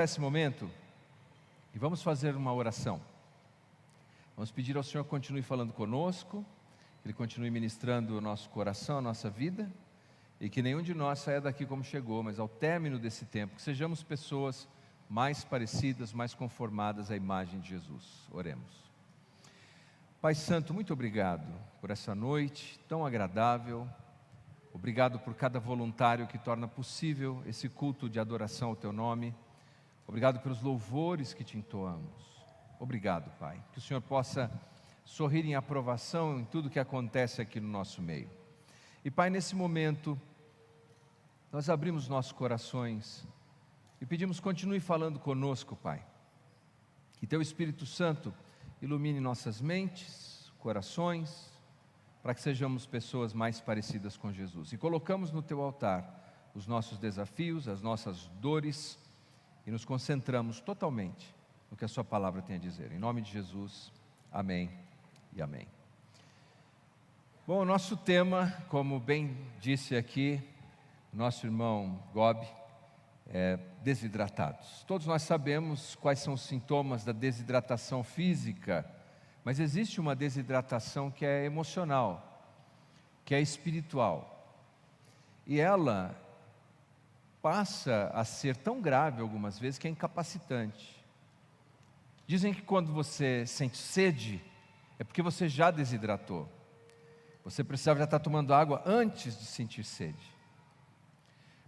Nesse momento, e vamos fazer uma oração. Vamos pedir ao Senhor que continue falando conosco, que Ele continue ministrando o nosso coração, a nossa vida, e que nenhum de nós saia daqui como chegou, mas ao término desse tempo, que sejamos pessoas mais parecidas, mais conformadas à imagem de Jesus. Oremos. Pai Santo, muito obrigado por essa noite tão agradável. Obrigado por cada voluntário que torna possível esse culto de adoração ao Teu nome. Obrigado pelos louvores que Te entoamos. Obrigado, Pai. Que o Senhor possa sorrir em aprovação em tudo que acontece aqui no nosso meio. E, Pai, nesse momento, nós abrimos nossos corações e pedimos, continue falando conosco, Pai. Que Teu Espírito Santo ilumine nossas mentes, corações, para que sejamos pessoas mais parecidas com Jesus. E colocamos no Teu altar os nossos desafios, as nossas dores, e nos concentramos totalmente no que a Sua palavra tem a dizer. Em nome de Jesus, amém e amém. Bom, o nosso tema, como bem disse aqui nosso irmão Gobi, é desidratados. Todos nós sabemos quais são os sintomas da desidratação física, mas existe uma desidratação que é emocional, que é espiritual. E ela passa a ser tão grave algumas vezes que é incapacitante. Dizem que quando você sente sede, é porque você já desidratou. Você precisava já estar tomando água antes de sentir sede.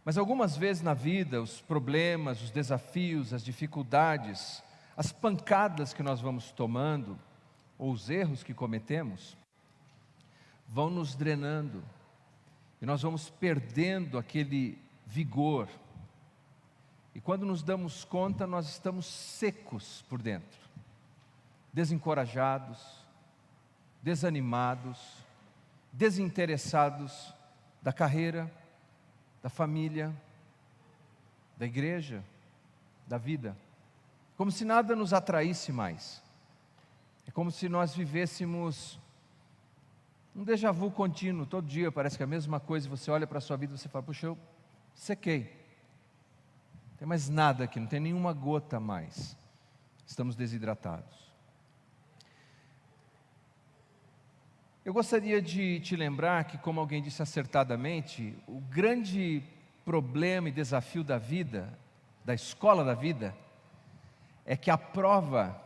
Mas algumas vezes na vida, os problemas, os desafios, as dificuldades, as pancadas que nós vamos tomando, ou os erros que cometemos, vão nos drenando, e nós vamos perdendo aquele vigor, e quando nos damos conta, nós estamos secos por dentro, desencorajados, desanimados, desinteressados da carreira, da família, da igreja, da vida, como se nada nos atraísse mais. É como se nós vivêssemos um déjà vu contínuo, todo dia parece que é a mesma coisa, você olha para a sua vida e você fala, puxa, eu sequei, não tem mais nada aqui, não tem nenhuma gota mais, estamos desidratados. Eu gostaria de te lembrar que, como alguém disse acertadamente, o grande problema e desafio da vida, da escola da vida, é que a prova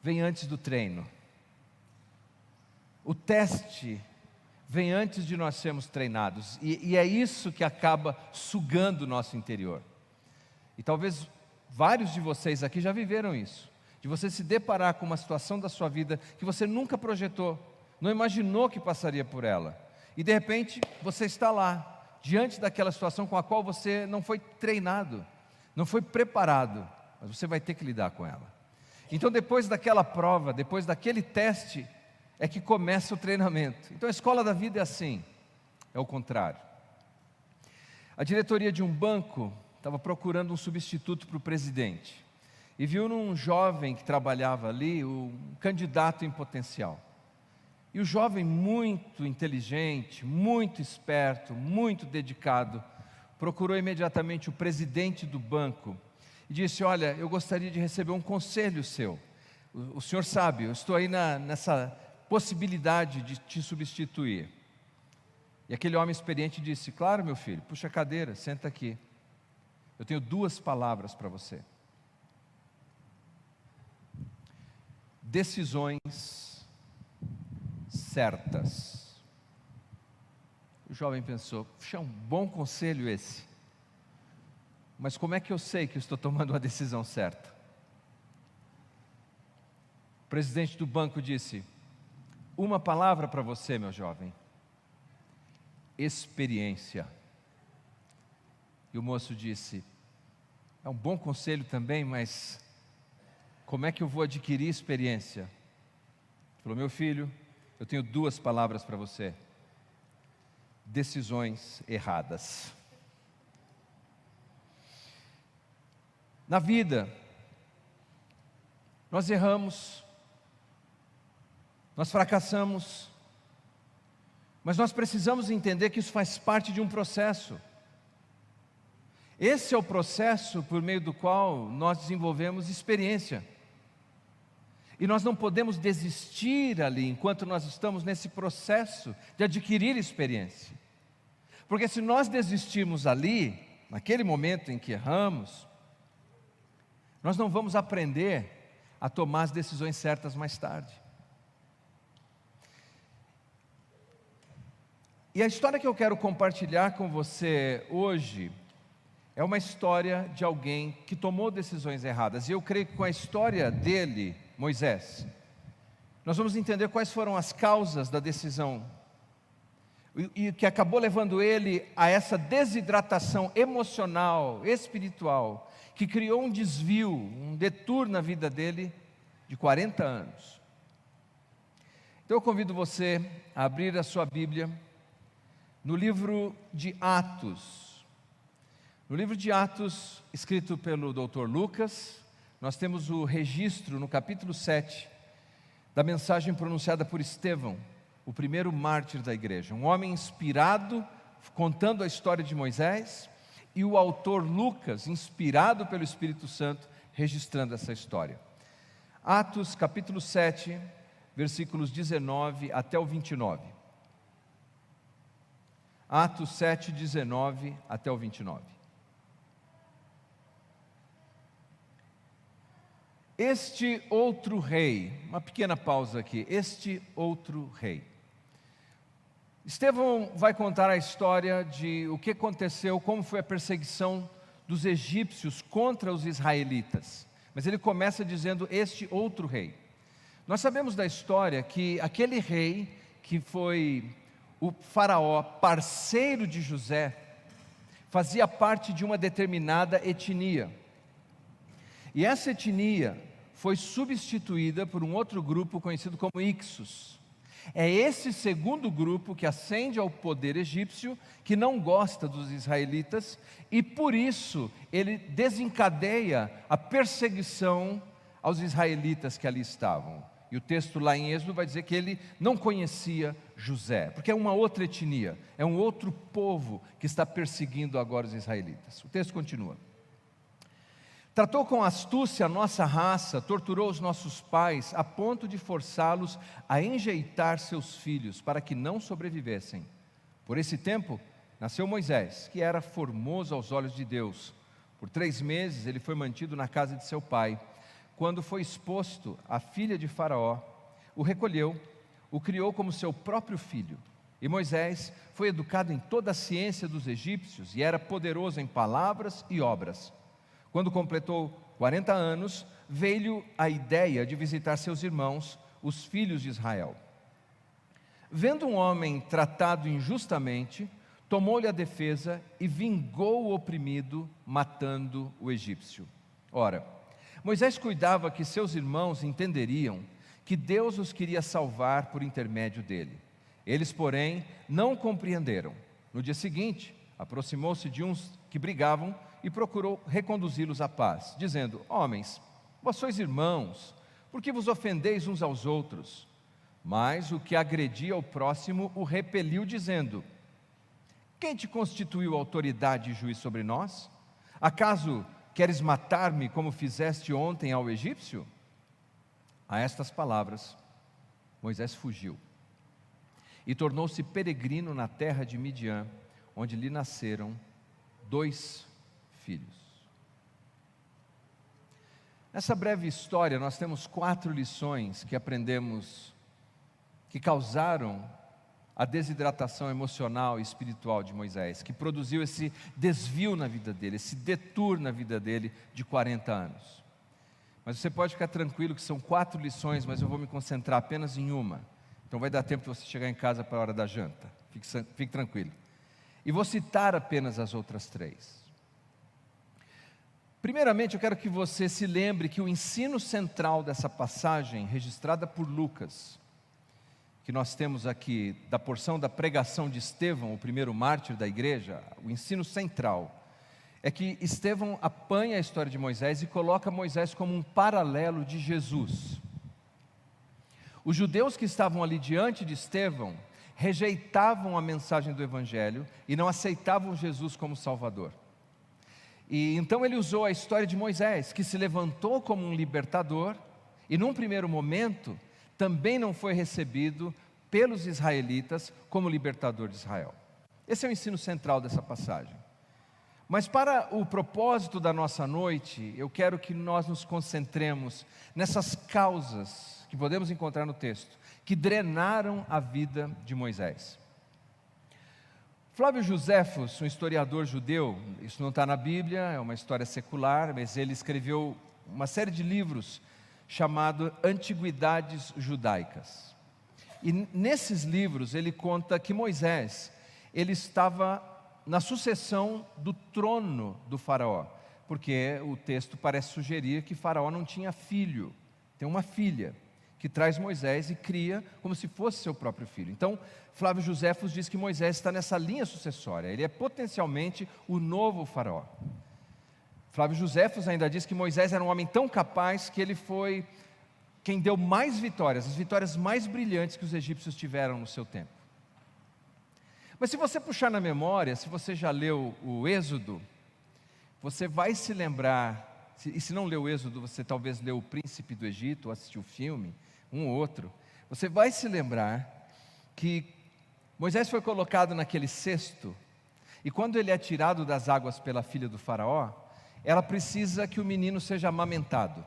vem antes do treino. O teste vem antes de nós sermos treinados, e é isso que acaba sugando o nosso interior. E talvez vários de vocês aqui já viveram isso, de você se deparar com uma situação da sua vida que você nunca projetou, não imaginou que passaria por ela, e de repente você está lá, diante daquela situação com a qual você não foi treinado, não foi preparado, mas você vai ter que lidar com ela. Então depois daquela prova, depois daquele teste, é que começa o treinamento. Então a escola da vida é assim, é o contrário. A diretoria de um banco estava procurando um substituto para o presidente, e viu num jovem que trabalhava ali, um candidato em potencial. E o jovem, muito inteligente, muito esperto, muito dedicado, procurou imediatamente o presidente do banco e disse, olha, eu gostaria de receber um conselho seu. O senhor sabe, eu estou aí nessa possibilidade de te substituir. E aquele homem experiente disse, claro meu filho, puxa a cadeira, senta aqui. Eu tenho 2 palavras para você. Decisões certas. O jovem pensou, puxa, é um bom conselho esse, mas como é que eu sei que eu estou tomando uma decisão certa? O presidente do banco disse, uma palavra para você, meu jovem, experiência. E o moço disse, é um bom conselho também, mas como é que eu vou adquirir experiência? Ele falou, meu filho, eu tenho 2 palavras para você, decisões erradas. Na vida, nós erramos, nós fracassamos, mas nós precisamos entender que isso faz parte de um processo. Esse é o processo por meio do qual nós desenvolvemos experiência. E nós não podemos desistir ali, enquanto nós estamos nesse processo de adquirir experiência. Porque se nós desistirmos ali, naquele momento em que erramos, nós não vamos aprender a tomar as decisões certas mais tarde. E a história que eu quero compartilhar com você hoje é uma história de alguém que tomou decisões erradas. E eu creio que com a história dele, Moisés, nós vamos entender quais foram as causas da decisão e que acabou levando ele a essa desidratação emocional, espiritual, que criou um desvio, um detour na vida dele de 40 anos. Então eu convido você a abrir a sua Bíblia no livro de Atos. No livro de Atos, escrito pelo Dr. Lucas, nós temos o registro no capítulo 7 da mensagem pronunciada por Estevão, o primeiro mártir da igreja, um homem inspirado, contando a história de Moisés, e o autor Lucas, inspirado pelo Espírito Santo, registrando essa história. Atos capítulo 7, versículos 19 até o 29. Atos 7, 19 até o 29. Este outro rei, uma pequena pausa aqui, este outro rei. Estevão vai contar a história de o que aconteceu, como foi a perseguição dos egípcios contra os israelitas. Mas ele começa dizendo este outro rei. Nós sabemos da história que aquele rei que foi o faraó, parceiro de José, fazia parte de uma determinada etnia. E essa etnia foi substituída por um outro grupo conhecido como Hicsos. É esse segundo grupo que ascende ao poder egípcio, que não gosta dos israelitas, e por isso ele desencadeia a perseguição aos israelitas que ali estavam. E o texto lá em Êxodo vai dizer que ele não conhecia José, porque é uma outra etnia, é um outro povo que está perseguindo agora os israelitas. O texto continua. Tratou com astúcia a nossa raça, torturou os nossos pais, a ponto de forçá-los a enjeitar seus filhos, para que não sobrevivessem. Por esse tempo, nasceu Moisés, que era formoso aos olhos de Deus. Por 3 meses ele foi mantido na casa de seu pai. Quando foi exposto, a filha de Faraó o recolheu, o criou como seu próprio filho. E Moisés foi educado em toda a ciência dos egípcios e era poderoso em palavras e obras. Quando completou 40 anos, veio a ideia de visitar seus irmãos, os filhos de Israel. Vendo um homem tratado injustamente, tomou-lhe a defesa e vingou o oprimido, matando o egípcio. Ora, Moisés cuidava que seus irmãos entenderiam que Deus os queria salvar por intermédio dele. Eles, porém, não compreenderam. No dia seguinte, aproximou-se de uns que brigavam e procurou reconduzi-los à paz, dizendo: homens, vós sois irmãos, por que vos ofendeis uns aos outros? Mas o que agredia ao próximo o repeliu, dizendo: quem te constituiu autoridade e juiz sobre nós? Acaso queres matar-me como fizeste ontem ao egípcio? A estas palavras, Moisés fugiu e tornou-se peregrino na terra de Midian, onde lhe nasceram 2 filhos. Nessa breve história, nós temos 4 lições que aprendemos, que causaram a desidratação emocional e espiritual de Moisés, que produziu esse desvio na vida dele, esse detour na vida dele de 40 anos. Mas você pode ficar tranquilo que são 4 lições, mas eu vou me concentrar apenas em uma. Então vai dar tempo de você chegar em casa para a hora da janta. Fique tranquilo. E vou citar apenas as outras 3. Primeiramente, eu quero que você se lembre que o ensino central dessa passagem, registrada por Lucas, que nós temos aqui, da porção da pregação de Estevão, o primeiro mártir da igreja, o ensino central, é que Estevão apanha a história de Moisés e coloca Moisés como um paralelo de Jesus. Os judeus que estavam ali diante de Estevão rejeitavam a mensagem do Evangelho e não aceitavam Jesus como Salvador. E então ele usou a história de Moisés, que se levantou como um libertador, e num primeiro momento também não foi recebido pelos israelitas como libertador de Israel. Esse é o ensino central dessa passagem. Mas para o propósito da nossa noite, eu quero que nós nos concentremos nessas causas que podemos encontrar no texto, que drenaram a vida de Moisés. Flávio Joséfos, um historiador judeu, isso não está na Bíblia, é uma história secular, mas ele escreveu uma série de livros chamado Antiguidades Judaicas. E nesses livros ele conta que Moisés, ele estava na sucessão do trono do faraó, porque o texto parece sugerir que faraó não tinha filho, tem uma filha, que traz Moisés e cria como se fosse seu próprio filho. Então, Flávio Joséfos diz que Moisés está nessa linha sucessória, ele é potencialmente o novo faraó. Flávio Joséfos ainda diz que Moisés era um homem tão capaz que ele foi quem deu mais vitórias, as vitórias mais brilhantes que os egípcios tiveram no seu tempo. Mas se você puxar na memória, se você já leu o Êxodo, você vai se lembrar, e se não leu o Êxodo, você talvez leu O Príncipe do Egito, ou assistiu o filme, um ou outro, você vai se lembrar que Moisés foi colocado naquele cesto, e quando ele é tirado das águas pela filha do faraó, ela precisa que o menino seja amamentado.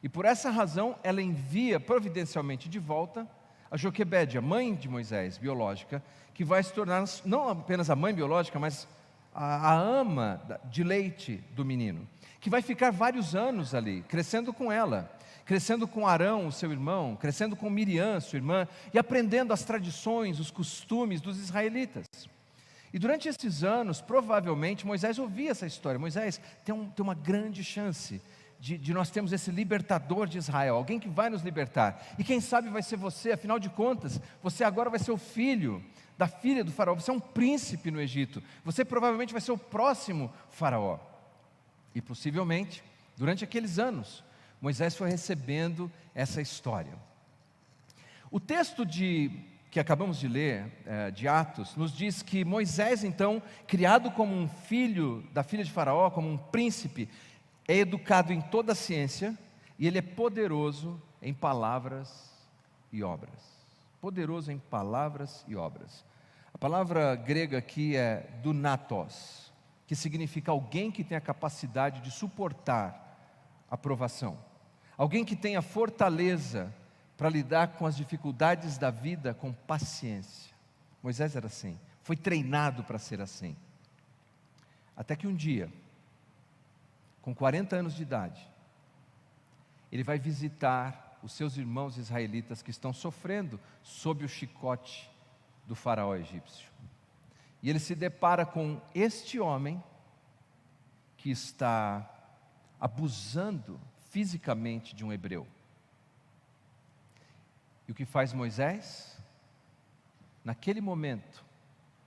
E por essa razão, ela envia providencialmente de volta a Joquebede, a mãe de Moisés, biológica, que vai se tornar não apenas a mãe biológica, mas a ama de leite do menino, que vai ficar vários anos ali, crescendo com ela, crescendo com Arão, o seu irmão, crescendo com Miriam, sua irmã, e aprendendo as tradições, os costumes dos israelitas. E durante esses anos, provavelmente, Moisés ouvia essa história. Moisés tem uma grande chance de nós termos esse libertador de Israel, alguém que vai nos libertar. E quem sabe vai ser você, afinal de contas, você agora vai ser o filho da filha do faraó, você é um príncipe no Egito, você provavelmente vai ser o próximo faraó. E possivelmente, durante aqueles anos, Moisés foi recebendo essa história. O texto que acabamos de ler, de Atos, nos diz que Moisés, então, criado como um filho da filha de Faraó, como um príncipe, é educado em toda a ciência e ele é poderoso em palavras e obras. Poderoso em palavras e obras. A palavra grega aqui é dunatos, que significa alguém que tem a capacidade de suportar a provação. Alguém que tenha fortaleza para lidar com as dificuldades da vida com paciência. Moisés era assim, foi treinado para ser assim. Até que um dia, com 40 anos de idade, ele vai visitar os seus irmãos israelitas que estão sofrendo sob o chicote do faraó egípcio. E ele se depara com este homem que está abusando fisicamente de um hebreu. E o que faz Moisés? Naquele momento,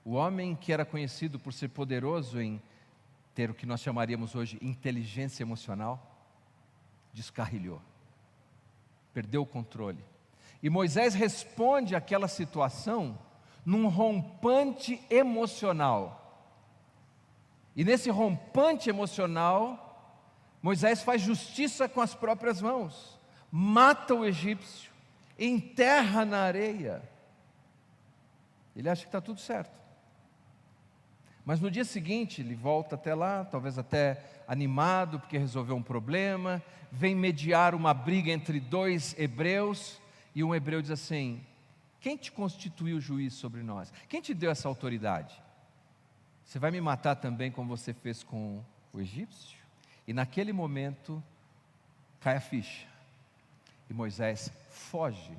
o homem que era conhecido por ser poderoso em ter o que nós chamaríamos hoje inteligência emocional, descarrilhou, perdeu o controle. E Moisés responde àquela situação num rompante emocional. E nesse rompante emocional, Moisés faz justiça com as próprias mãos, mata o egípcio, enterra na areia. Ele acha que está tudo certo. Mas no dia seguinte, ele volta até lá, talvez até animado, porque resolveu um problema, vem mediar uma briga entre dois hebreus, e um hebreu diz assim: quem te constituiu juiz sobre nós? Quem te deu essa autoridade? Você vai me matar também como você fez com o egípcio? E naquele momento, cai a ficha, e Moisés foge,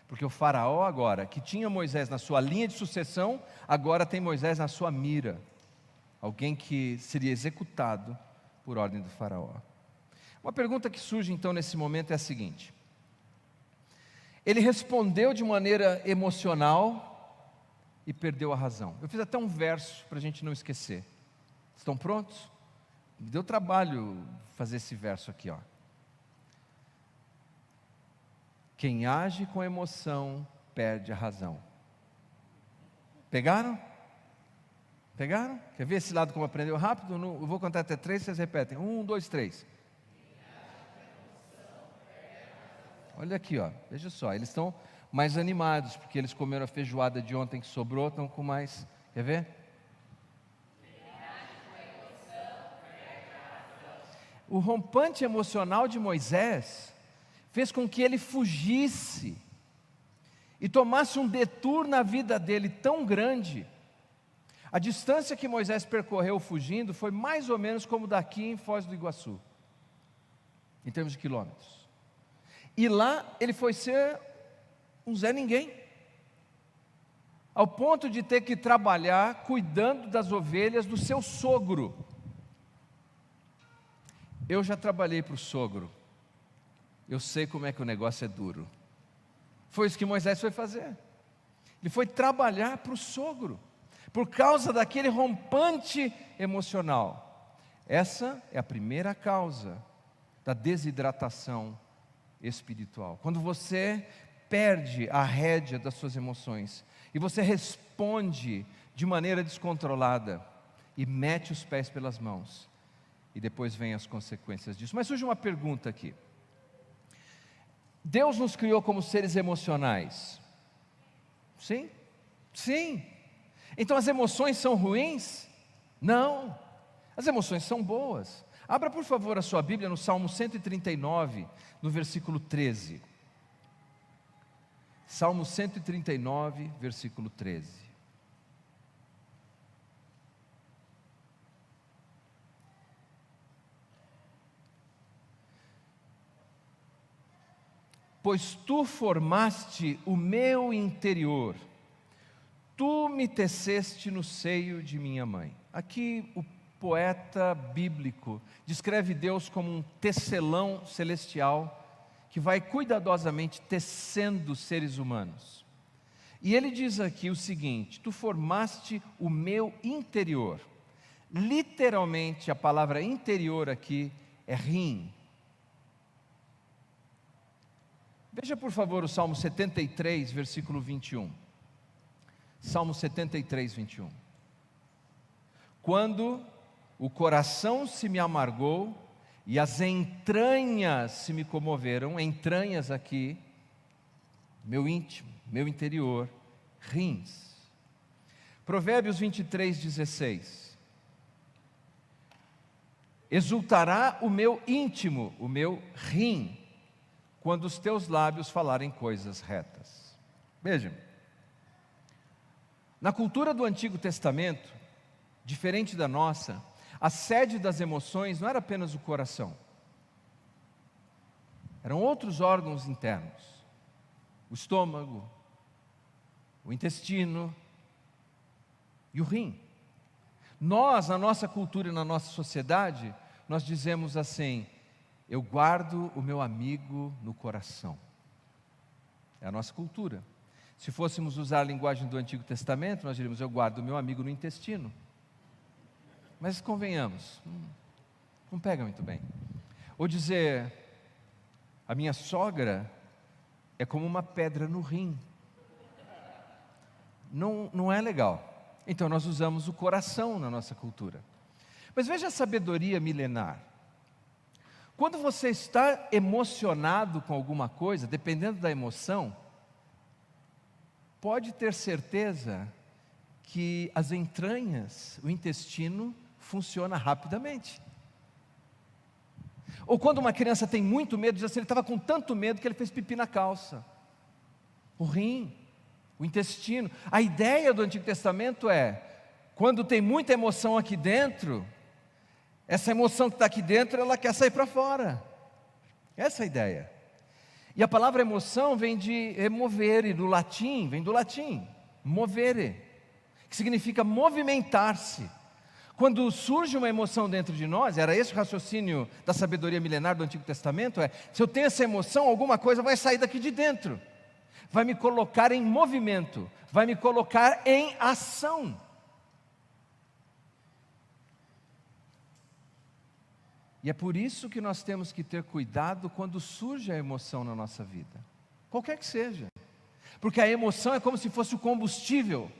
porque o faraó agora, que tinha Moisés na sua linha de sucessão, agora tem Moisés na sua mira, alguém que seria executado por ordem do faraó. Uma pergunta que surge então nesse momento é a seguinte: ele respondeu de maneira emocional e perdeu a razão. Eu fiz até um verso para a gente não esquecer. Estão prontos? Me deu trabalho fazer esse verso aqui, ó. Quem age com emoção perde a razão. Pegaram? Pegaram? Quer ver esse lado como aprendeu rápido? Eu vou contar até 3, vocês repetem. 1, 2, 3. Olha aqui, ó. Veja só, eles estão mais animados, porque eles comeram a feijoada de ontem que sobrou, estão com mais... Quer ver? O rompante emocional de Moisés fez com que ele fugisse e tomasse um detour na vida dele tão grande. A distância que Moisés percorreu fugindo foi mais ou menos como daqui em Foz do Iguaçu, em termos de quilômetros. E lá ele foi ser um Zé Ninguém, ao ponto de ter que trabalhar cuidando das ovelhas do seu sogro. Eu já trabalhei para o sogro, eu sei como é que o negócio é duro. Foi isso que Moisés foi fazer. Ele foi trabalhar para o sogro, por causa daquele rompante emocional. Essa é a primeira causa da desidratação espiritual. Quando você perde a rédea das suas emoções e você responde de maneira descontrolada e mete os pés pelas mãos, e depois vem as consequências disso. Mas surge uma pergunta aqui. Deus nos criou como seres emocionais? Sim? Sim. Então as emoções são ruins? Não. As emoções são boas. Abra por favor a sua Bíblia no Salmo 139, no versículo 13. Salmo 139, versículo 13. Pois tu formaste o meu interior, tu me teceste no seio de minha mãe. Aqui o poeta bíblico descreve Deus como um tecelão celestial que vai cuidadosamente tecendo seres humanos. E ele diz aqui o seguinte: tu formaste o meu interior. Literalmente a palavra interior aqui é rim. Veja por favor o Salmo 73, versículo 21. Salmo 73, 21. Quando o coração se me amargou e as entranhas se me comoveram, entranhas aqui, meu íntimo, meu interior, rins. Provérbios 23, 16. Exultará o meu íntimo, o meu rim, quando os teus lábios falarem coisas retas. Vejam, na cultura do Antigo Testamento, diferente da nossa, a sede das emoções não era apenas o coração. Eram outros órgãos internos. O estômago, o intestino e o rim. Nós, na nossa cultura e na nossa sociedade, nós dizemos assim: eu guardo o meu amigo no coração. É a nossa cultura. Se fôssemos usar a linguagem do Antigo Testamento, nós diríamos: eu guardo o meu amigo no intestino. Mas convenhamos, não pega muito bem. Ou dizer: a minha sogra é como uma pedra no rim. Não é legal. Então nós usamos o coração na nossa cultura. Mas veja a sabedoria milenar. Quando você está emocionado com alguma coisa, dependendo da emoção, pode ter certeza que as entranhas, o intestino, funciona rapidamente. Ou quando uma criança tem muito medo, diz assim: ele estava com tanto medo que ele fez pipi na calça. O rim, o intestino. A ideia do Antigo Testamento é: quando tem muita emoção aqui dentro, essa emoção que está aqui dentro, ela quer sair para fora. Essa é a ideia. E a palavra emoção vem de removere, do latim, vem do latim, movere, que significa movimentar-se. Quando surge uma emoção dentro de nós, era esse o raciocínio da sabedoria milenar do Antigo Testamento, se eu tenho essa emoção, alguma coisa vai sair daqui de dentro, vai me colocar em movimento, vai me colocar em ação. E é por isso que nós temos que ter cuidado quando surge a emoção na nossa vida, qualquer que seja, porque a emoção é como se fosse o combustível.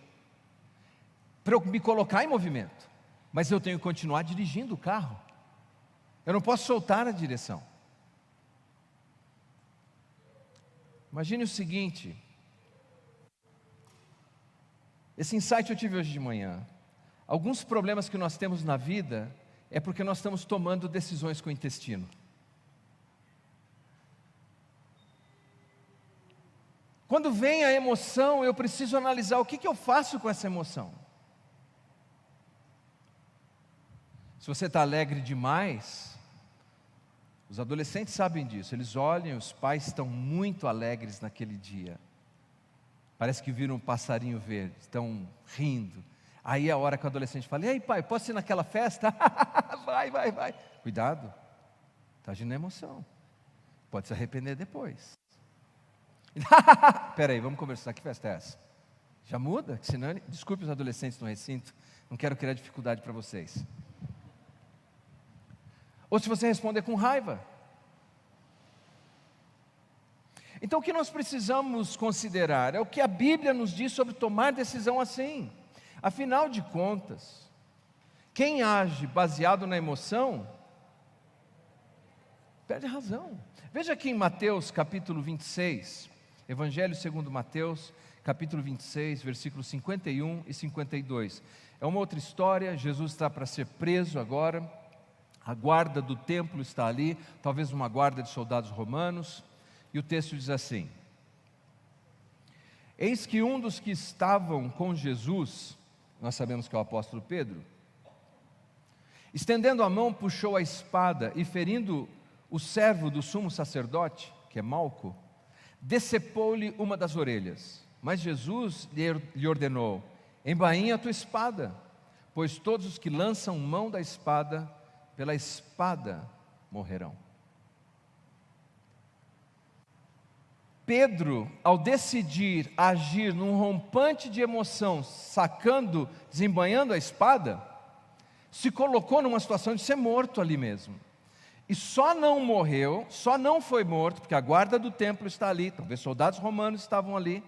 para eu me colocar em movimento, mas eu tenho que continuar dirigindo o carro. Eu não posso soltar a direção. Imagine o seguinte, esse insight eu tive hoje de manhã. Alguns problemas que nós temos na vida é porque nós estamos tomando decisões com o intestino. Quando vem a emoção, eu preciso analisar o que eu faço com essa emoção. Se você está alegre demais, os adolescentes sabem disso, eles olham, os pais estão muito alegres naquele dia. Parece que viram um passarinho verde, estão rindo. Aí é a hora que o adolescente fala: e aí pai, posso ir naquela festa? Vai. Cuidado, está agindo na emoção, pode se arrepender depois. Espera aí, vamos conversar, que festa é essa? Já muda? Senão, desculpe os adolescentes no recinto, não quero criar dificuldade para vocês. Ou se você responder com raiva. Então o que nós precisamos considerar é o que a Bíblia nos diz sobre tomar decisão assim. Afinal de contas, quem age baseado na emoção, perde a razão. Veja aqui em Mateus capítulo 26, Evangelho segundo Mateus, capítulo 26, versículos 51 e 52. É uma outra história, Jesus está para ser preso agora, a guarda do templo está ali, talvez uma guarda de soldados romanos, e o texto diz assim: eis que um dos que estavam com Jesus, nós sabemos que é o apóstolo Pedro, estendendo a mão, puxou a espada e ferindo o servo do sumo sacerdote, que é Malco, decepou-lhe uma das orelhas. Mas Jesus lhe ordenou: embainha a tua espada, pois todos os que lançam mão da espada, pela espada morrerão. Pedro, ao decidir agir num rompante de emoção, desembanhando a espada, se colocou numa situação de ser morto ali mesmo. E só não morreu, só não foi morto, porque a guarda do templo está ali, talvez soldados romanos estavam ali,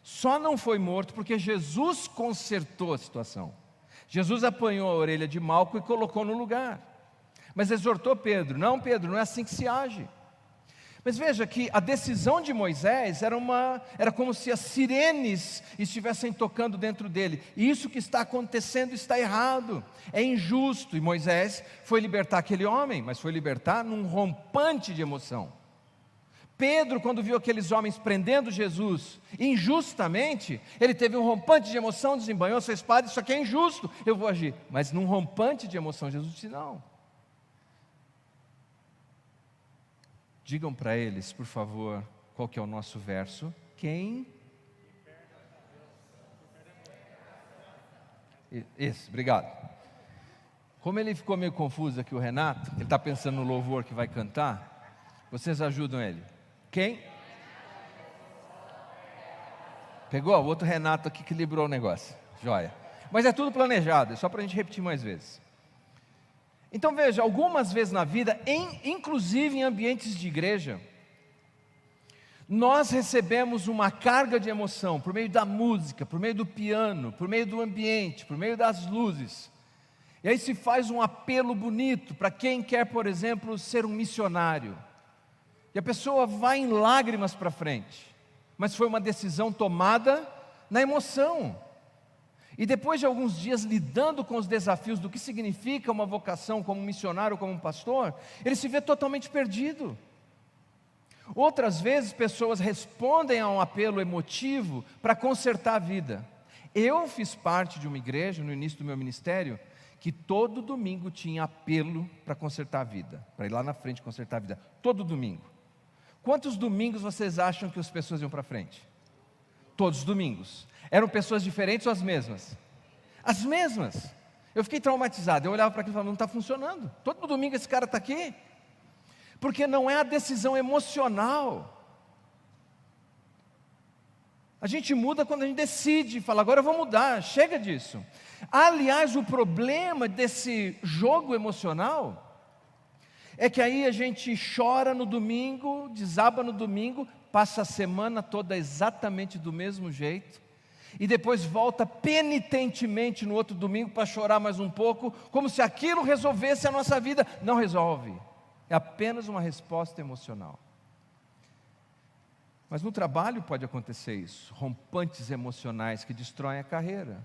só não foi morto porque Jesus consertou a situação. Jesus apanhou a orelha de Malco e colocou no lugar. Mas exortou Pedro: não, Pedro, não é assim que se age. Mas veja que a decisão de Moisés era como se as sirenes estivessem tocando dentro dele. E isso que está acontecendo está errado, é injusto. E Moisés foi libertar aquele homem, mas foi libertar num rompante de emoção. Pedro, quando viu aqueles homens prendendo Jesus injustamente, ele teve um rompante de emoção, desembanhou sua espada: isso aqui é injusto, eu vou agir. Mas num rompante de emoção, Jesus disse: não. Digam para eles, por favor, qual que é o nosso verso. Quem? Isso, obrigado. Como ele ficou meio confuso aqui, o Renato, ele está pensando no louvor que vai cantar, vocês ajudam ele. Quem? Pegou? O outro Renato aqui que librou o negócio. Joia. Mas é tudo planejado, é só para a gente repetir mais vezes. Então veja, algumas vezes na vida, inclusive em ambientes de igreja, nós recebemos uma carga de emoção por meio da música, por meio do piano, por meio do ambiente, por meio das luzes. E aí se faz um apelo bonito para quem quer, por exemplo, ser um missionário. E a pessoa vai em lágrimas para frente, mas foi uma decisão tomada na emoção. E depois de alguns dias lidando com os desafios do que significa uma vocação como missionário, como um pastor, ele se vê totalmente perdido. Outras vezes pessoas respondem a um apelo emotivo para consertar a vida. Eu fiz parte de uma igreja no início do meu ministério que todo domingo tinha apelo para consertar a vida, para ir lá na frente consertar a vida, todo domingo. Quantos domingos vocês acham que as pessoas iam para frente? Todos os domingos. Eram pessoas diferentes ou as mesmas? As mesmas. Eu fiquei traumatizado, eu olhava para aquilo e falava: não está funcionando, todo domingo esse cara está aqui. Porque não é a decisão emocional. A gente muda quando a gente decide, fala: agora eu vou mudar, chega disso. Aliás, o problema desse jogo emocional é que aí a gente chora no domingo, desaba no domingo, passa a semana toda exatamente do mesmo jeito, e depois volta penitentemente no outro domingo para chorar mais um pouco, como se aquilo resolvesse a nossa vida. Não resolve, é apenas uma resposta emocional. Mas no trabalho pode acontecer isso, rompantes emocionais que destroem a carreira,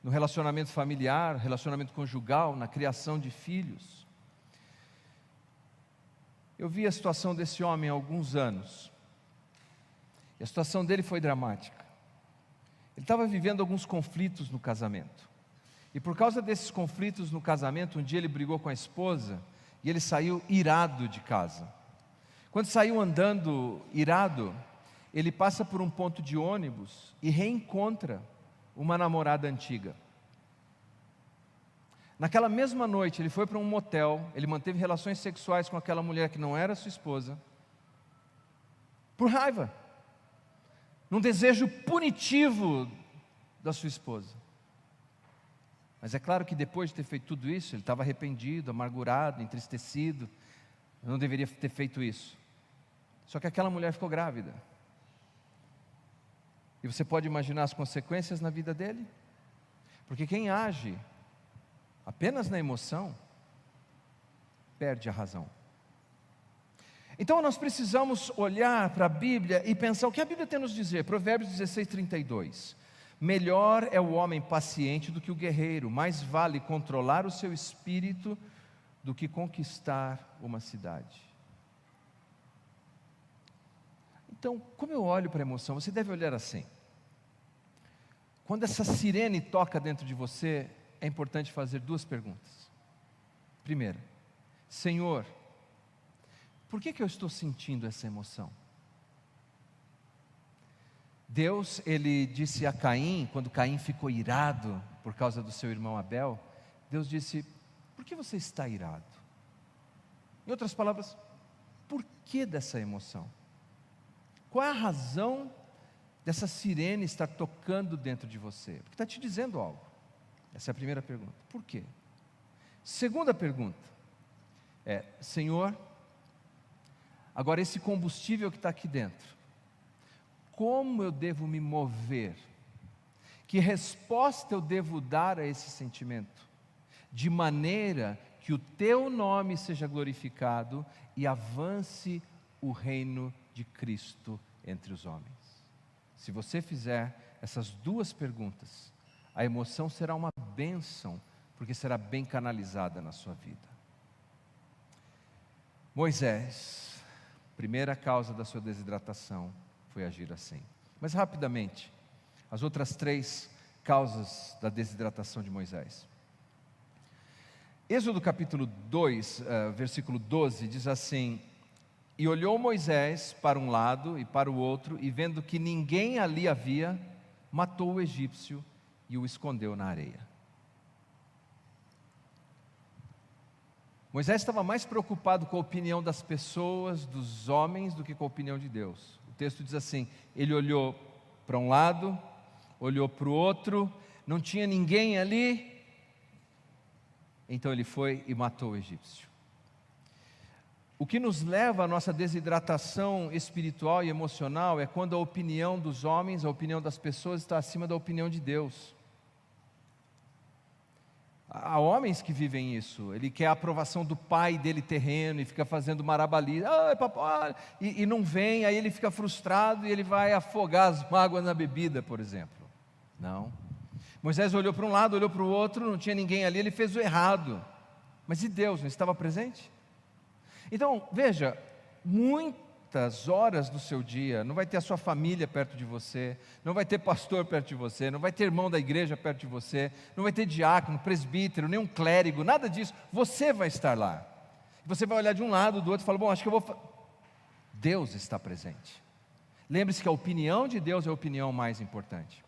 no relacionamento familiar, relacionamento conjugal, na criação de filhos. Eu vi a situação desse homem há alguns anos, e a situação dele foi dramática. Ele estava vivendo alguns conflitos no casamento, e por causa desses conflitos no casamento, um dia ele brigou com a esposa, e ele saiu irado de casa. Quando saiu andando irado, ele passa por um ponto de ônibus e reencontra uma namorada antiga. Naquela mesma noite ele foi para um motel, ele manteve relações sexuais com aquela mulher que não era sua esposa, por raiva, num desejo punitivo da sua esposa. Mas é claro que depois de ter feito tudo isso, ele estava arrependido, amargurado, entristecido, não deveria ter feito isso. Só que aquela mulher ficou grávida. E você pode imaginar as consequências na vida dele? Porque quem age apenas na emoção, perde a razão. Então nós precisamos olhar para a Bíblia e pensar o que a Bíblia tem a nos dizer. Provérbios 16:32. Melhor é o homem paciente do que o guerreiro, mais vale controlar o seu espírito do que conquistar uma cidade. Então, como eu olho para a emoção, você deve olhar assim. Quando essa sirene toca dentro de você, é importante fazer duas perguntas. Primeira, Senhor, por que eu estou sentindo essa emoção? Deus, Ele disse a Caim, quando Caim ficou irado por causa do seu irmão Abel, Deus disse, por que você está irado? Em outras palavras, por que dessa emoção? Qual é a razão dessa sirene estar tocando dentro de você? Porque está te dizendo algo. Essa é a primeira pergunta. Por quê? Segunda pergunta é, Senhor, agora esse combustível que está aqui dentro, como eu devo me mover? Que resposta eu devo dar a esse sentimento? De maneira que o teu nome seja glorificado e avance o reino de Cristo entre os homens. Se você fizer essas duas perguntas, a emoção será uma bênção, porque será bem canalizada na sua vida. Moisés, primeira causa da sua desidratação foi agir assim. Mas rapidamente, as outras três causas da desidratação de Moisés. Êxodo capítulo 2, versículo 12, diz assim: E olhou Moisés para um lado e para o outro, e vendo que ninguém ali havia, matou o egípcio e o escondeu na areia. Moisés estava mais preocupado com a opinião das pessoas, dos homens, do que com a opinião de Deus. O texto diz assim, ele olhou para um lado, olhou para o outro, não tinha ninguém ali, então ele foi e matou o egípcio. O que nos leva à nossa desidratação espiritual e emocional é quando a opinião dos homens, a opinião das pessoas está acima da opinião de Deus. Há homens que vivem isso, ele quer a aprovação do pai dele terreno e fica fazendo marabaliza, papai, e não vem, aí ele fica frustrado e ele vai afogar as mágoas na bebida, por exemplo. Não. Moisés olhou para um lado, olhou para o outro, não tinha ninguém ali, ele fez o errado. Mas e Deus, não estava presente? Então, veja, muitas horas do seu dia, não vai ter a sua família perto de você, não vai ter pastor perto de você, não vai ter irmão da igreja perto de você, não vai ter diácono, presbítero, nem um clérigo, nada disso, você vai estar lá. Você vai olhar de um lado, do outro e falar, bom, acho que eu vou... Deus está presente. Lembre-se que a opinião de Deus é a opinião mais importante.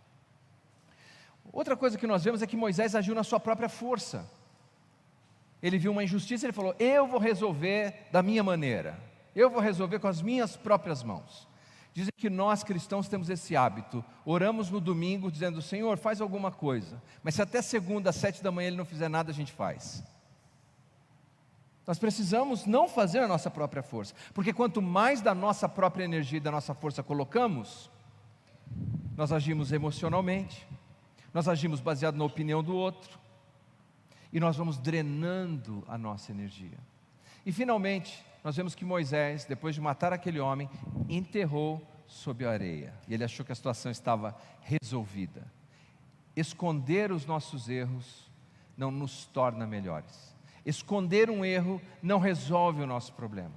Outra coisa que nós vemos é que Moisés agiu na sua própria força. Ele viu uma injustiça e ele falou, eu vou resolver da minha maneira. Eu vou resolver com as minhas próprias mãos. Dizem que nós cristãos temos esse hábito. Oramos no domingo dizendo, Senhor, faz alguma coisa. Mas se até segunda, às 7 da manhã ele não fizer nada, a gente faz. Nós precisamos não fazer a nossa própria força. Porque quanto mais da nossa própria energia e da nossa força colocamos, nós agimos emocionalmente, nós agimos baseado na opinião do outro, e nós vamos drenando a nossa energia. E finalmente, nós vemos que Moisés, depois de matar aquele homem, enterrou sob a areia, e ele achou que a situação estava resolvida. Esconder os nossos erros não nos torna melhores. Esconder um erro não resolve o nosso problema.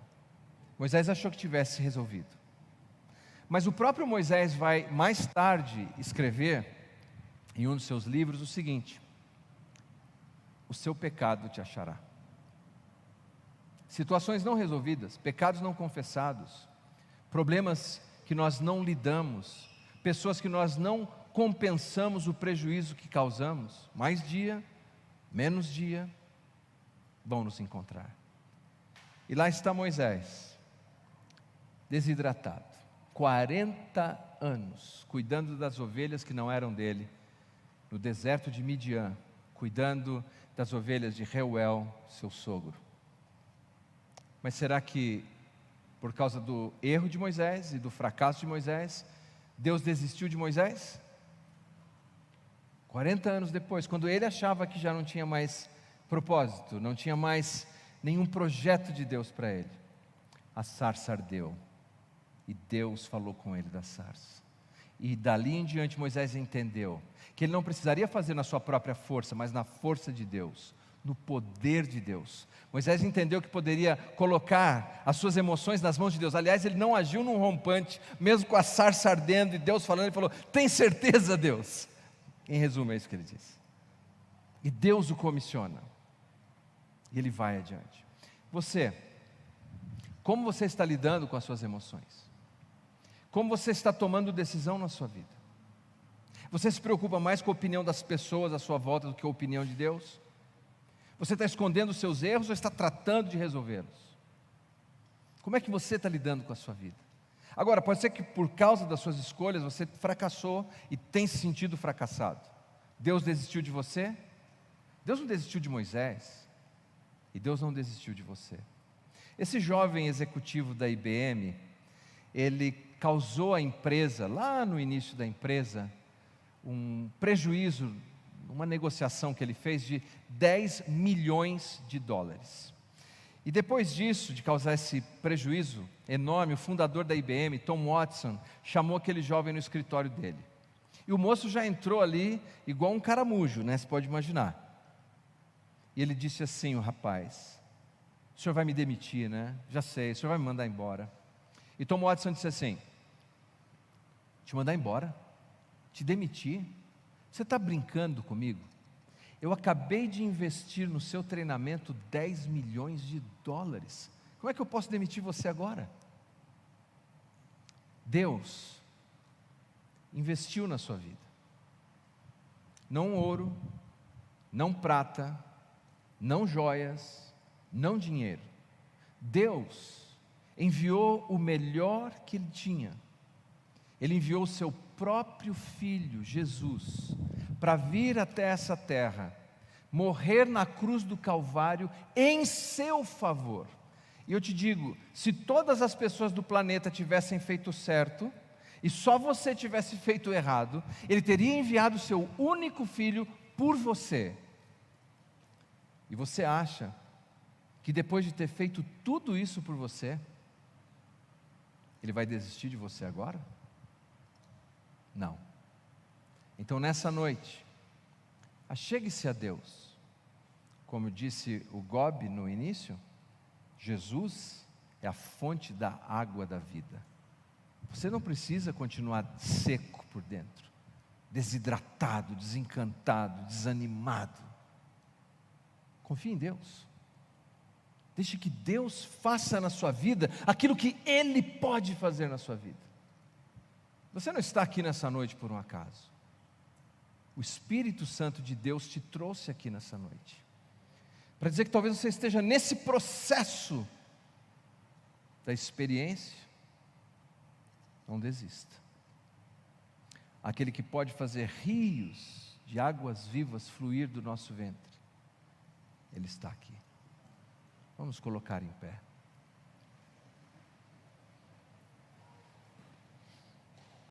Moisés achou que tivesse resolvido. Mas o próprio Moisés vai mais tarde escrever em um dos seus livros o seguinte: o seu pecado te achará. Situações não resolvidas, pecados não confessados, problemas que nós não lidamos, pessoas que nós não compensamos o prejuízo que causamos, mais dia, menos dia, vão nos encontrar. E lá está Moisés, desidratado, 40 anos, cuidando das ovelhas que não eram dele, no deserto de Midian, cuidando das ovelhas de Reuel, seu sogro. Mas será que, por causa do erro de Moisés e do fracasso de Moisés, Deus desistiu de Moisés? 40 anos depois, quando ele achava que já não tinha mais propósito, não tinha mais nenhum projeto de Deus para ele, a sarça ardeu, e Deus falou com ele da sarça. E dali em diante Moisés entendeu que ele não precisaria fazer na sua própria força, mas na força de Deus, no poder de Deus. Moisés entendeu que poderia colocar as suas emoções nas mãos de Deus. Aliás, ele não agiu num rompante, mesmo com a sarça ardendo e Deus falando, ele falou: tem certeza, Deus? Em resumo, é isso que ele disse. E Deus o comissiona, e ele vai adiante. Você, como você está lidando com as suas emoções? Como você está tomando decisão na sua vida? Você se preocupa mais com a opinião das pessoas à sua volta do que a opinião de Deus? Você está escondendo os seus erros ou está tratando de resolvê-los? Como é que você está lidando com a sua vida? Agora, pode ser que por causa das suas escolhas você fracassou e tem se sentido fracassado. Deus desistiu de você? Deus não desistiu de Moisés, e Deus não desistiu de você. Esse jovem executivo da IBM, ele causou à empresa, lá no início da empresa, um prejuízo, uma negociação que ele fez de 10 milhões de dólares. E depois disso, de causar esse prejuízo enorme, o fundador da IBM, Tom Watson, chamou aquele jovem no escritório dele. E o moço já entrou ali igual um caramujo, né? Você pode imaginar. E ele disse assim, o rapaz: o senhor vai me demitir, né? Já sei, o senhor vai me mandar embora. E Tom Watson disse assim: te mandar embora? Te demitir? Você está brincando comigo? Eu acabei de investir no seu treinamento 10 milhões de dólares. Como é que eu posso demitir você agora? Deus investiu na sua vida. Não ouro, não prata, não joias, não dinheiro. Deus enviou o melhor que Ele tinha. Ele enviou o seu próprio Filho, Jesus, para vir até essa terra, morrer na cruz do Calvário em seu favor. E eu te digo, se todas as pessoas do planeta tivessem feito certo, e só você tivesse feito errado, Ele teria enviado o seu único Filho por você. E você acha que depois de ter feito tudo isso por você, Ele vai desistir de você agora? Não. Então nessa noite, achegue-se a Deus. Como disse o Gobi no início, Jesus é a fonte da água da vida. Você não precisa continuar seco por dentro, desidratado, desencantado, desanimado. Confie em Deus. Deixe que Deus faça na sua vida aquilo que Ele pode fazer na sua vida. Você não está aqui nessa noite por um acaso. O Espírito Santo de Deus te trouxe aqui nessa noite para dizer que talvez você esteja nesse processo da experiência. Não desista. Aquele que pode fazer rios de águas vivas fluir do nosso ventre, Ele está aqui. Vamos colocar em pé.